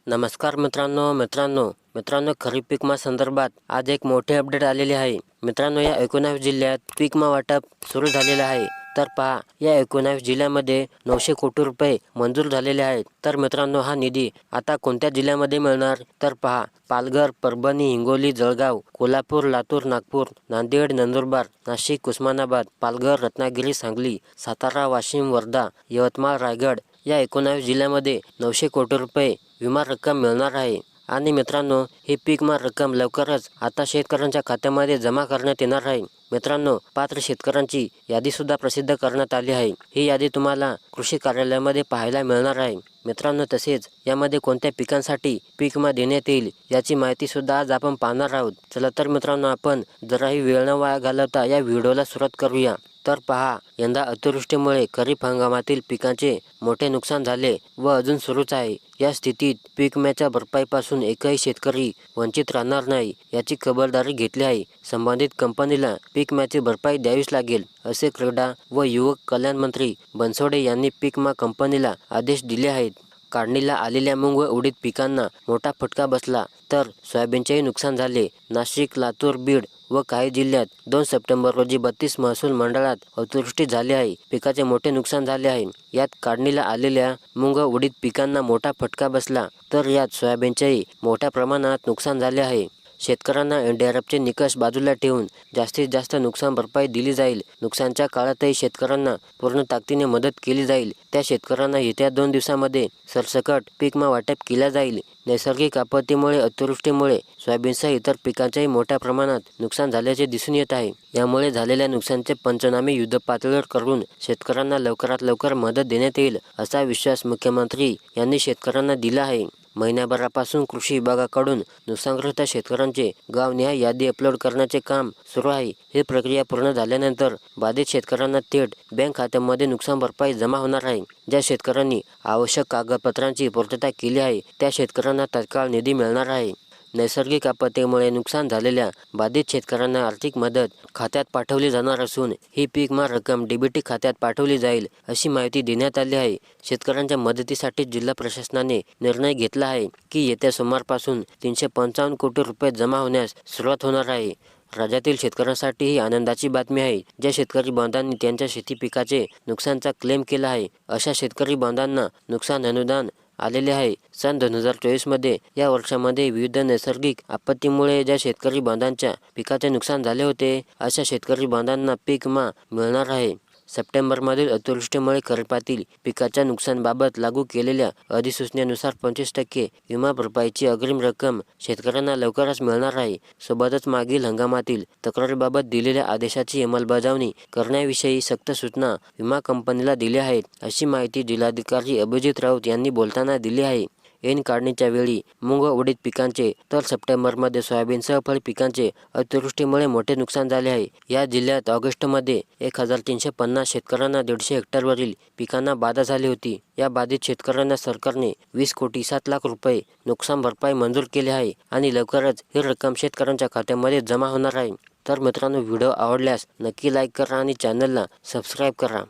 नमस्कार मित्रांनो खरीप पीक विमा संदर्भात आज एक मोठे अपडेट आलेले आहे। मित्रांनो, या 19 जिल्ह्यात पीक विमा वाटप सुरू झालेले आहे। तर पहा, या 19 जिल्ह्यामध्ये 900 कोटी रुपये मंजूर झालेले आहेत। तर मित्रांनो, हा निधी आता कोणत्या जिल्ह्यामध्ये मिळणार तर पहा, पालघर, परभणी, हिंगोली, जळगाव, कोल्हापूर, लातूर, नागपूर, नांदेड, नंदुरबार, नाशिक, उस्मानाबाद, पालघर, रत्नागिरी, सांगली, सातारा, वाशिम, वर्धा, यवतमाळ, रायगड या 19 जिल्ह्यामध्ये 900 कोटी रुपये विमा रक्कम मिळणार आहे। आणि मित्रांनो, ही पीक विमा रक्कम लवकरच आता शेतकऱ्यांच्या खात्यामध्ये जमा करण्यात येणार आहे। मित्रांनो, पात्र शेतकऱ्यांची यादी सुद्धा प्रसिद्ध करण्यात आली आहे। ही यादी तुम्हाला कृषी कार्यालयामध्ये पाहायला मिळणार आहे। मित्रांनो, तसेच यामध्ये कोणत्या पिकांसाठी पीक विमा देण्यात येईल याची माहिती सुद्धा आज आपण पाहणार आहोत। चला तर मित्रांनो, आपण जराही वेळ न वाया घालवता या व्हिडिओला सुरुवात करूया। तर पहा, यंदा अतिवृष्टीमुळे खरीप हंगामातील पिकांचे मोठे नुकसान झाले व अजून सुरूच आहे। या स्थितीत पीक विम्याच्या भरपाईपासून एकही शेतकरी वंचित राहणार नाही याची खबरदारी घेतली आहे। संबंधित कंपनीला पीक विम्याची भरपाई द्यावीच लागेल, असे क्रीडा व युवक कल्याण मंत्री बनसोडे यांनी पीक विमा कंपनीला आदेश दिले आहेत। काढणीला आलेल्या मूग व उडीद पिकांना मोठा फटका बसला तर सोयाबीनचेही नुकसान झाले। नाशिक, लातूर, बीड व काही जिल्ह्यात 2 सप्टेंबर रोजी 32 महसूल मंडळात अतिवृष्टी झाली आहे। पिकाचे मोठे नुकसान झाले आहे। यात काढणीला आलेल्या मूग व उडीद पिकांना मोठा फटका बसला तर यात सोयाबीनचेही मोठ्या प्रमाणात नुकसान झाले आहे। शेतकऱ्यांना NDRFचे निकष बाजूला ठेवून जास्तीत जास्त नुकसान भरपाई दिली जाईल। नुकसानच्या काळातही शेतकऱ्यांना पूर्ण ताकदीने मदत केली जाईल। त्या शेतकऱ्यांना येत्या 2 दिवसांमध्ये सरसकट पीक विमा वाटप केला जाईल। नैसर्गिक आपत्तीमुळे अतिवृष्टीमुळे सोयाबीनसह इतर पिकांचेही मोठ्या प्रमाणात नुकसान झाल्याचे दिसून येत आहे। यामुळे झालेल्या नुकसानाचे पंचनामे युद्धपातळीवर करून शेतकऱ्यांना लवकरात लवकर मदत देण्यात येईल, असा विश्वास मुख्यमंत्री यांनी शेतकऱ्यांना दिला आहे। महिन्याभरापासून कृषी विभागाकडून नुकसानग्रस्त शेतकऱ्यांचे गावनिहाय यादी अपलोड करण्याचे काम सुरू आहे। ही प्रक्रिया पूर्ण झाल्यानंतर बाधित शेतकऱ्यांना थेट बँक खात्यामध्ये नुकसान भरपाई जमा होणार आहे। ज्या शेतकऱ्यांनी आवश्यक कागदपत्रांची पूर्तता केली आहे त्या शेतकऱ्यांना तत्काळ निधी मिळणार आहे। नैसर्गिक आपत्तीमुळे नुकसान झालेल्या बाधित शेतकऱ्यांना आर्थिक मदत खात्यात पाठवली जाणार असून ही पीक विमा रक्कम DBT खात्यात पाठवली जाईल, अशी माहिती देण्यात आली आहे। शेतकऱ्यांच्या मदतीसाठी जिल्हा प्रशासनाने निर्णय घेतला आहे की येत्या सोमवारपासून 355 कोटी रुपये जमा होण्यास सुरुवात होणार आहे। राज्यातील शेतकऱ्यांसाठी ही आनंदाची बातमी आहे। ज्या शेतकरी बांधवांनी त्यांच्या शेती पिकाचे नुकसानचा क्लेम केला आहे अशा शेतकरी बांधवांना नुकसान अनुदान आलेले आहे। सन 2024 मध्ये या वर्षामध्ये विविध नैसर्गिक आपत्तीमुळे ज्या शेतकरी बांधवांच्या पिकाचे नुकसान झाले होते अशा शेतकरी बांधवांना पीक विमा मिळणार आहे। सप्टेंबरमधील अतिवृष्टीमुळे खरीपातील पिकाच्या नुकसानाबाबत लागू केलेल्या अधिसूचनेनुसार 25% विमा भरपाईची अग्रिम रक्कम शेतकऱ्यांना लवकरच मिळणार आहे। सोबतच मागील हंगामातील तक्रारीबाबत दिलेल्या आदेशाची अंमलबजावणी करण्याविषयी सक्त सूचना विमा कंपनीला दिल्या आहेत, अशी माहिती जिल्हाधिकारी अभिजित राऊत यांनी बोलताना दिली आहे। ऐन काढणीच्या वेळी मूग व उडीद पिकांचे तर सप्टेंबरमध्ये सोयाबीनसह फळ पिकांचे अतिवृष्टीमुळे मोठे नुकसान झाले आहे। या जिल्ह्यात ऑगस्टमध्ये 1350 शेतकऱ्यांना 150 हेक्टरवरील पिकांना बाधा झाली होती। या बाधित शेतकऱ्यांना सरकारने 20 कोटी 7 लाख रुपये नुकसान भरपाई मंजूर केली आहे आणि लवकरच ही रक्कम शेतकऱ्यांच्या खात्यामध्ये जमा होणार आहे। तर मित्रांनो, व्हिडिओ आवडल्यास नक्की लाईक करा आणि चॅनलला सबस्क्राईब करा।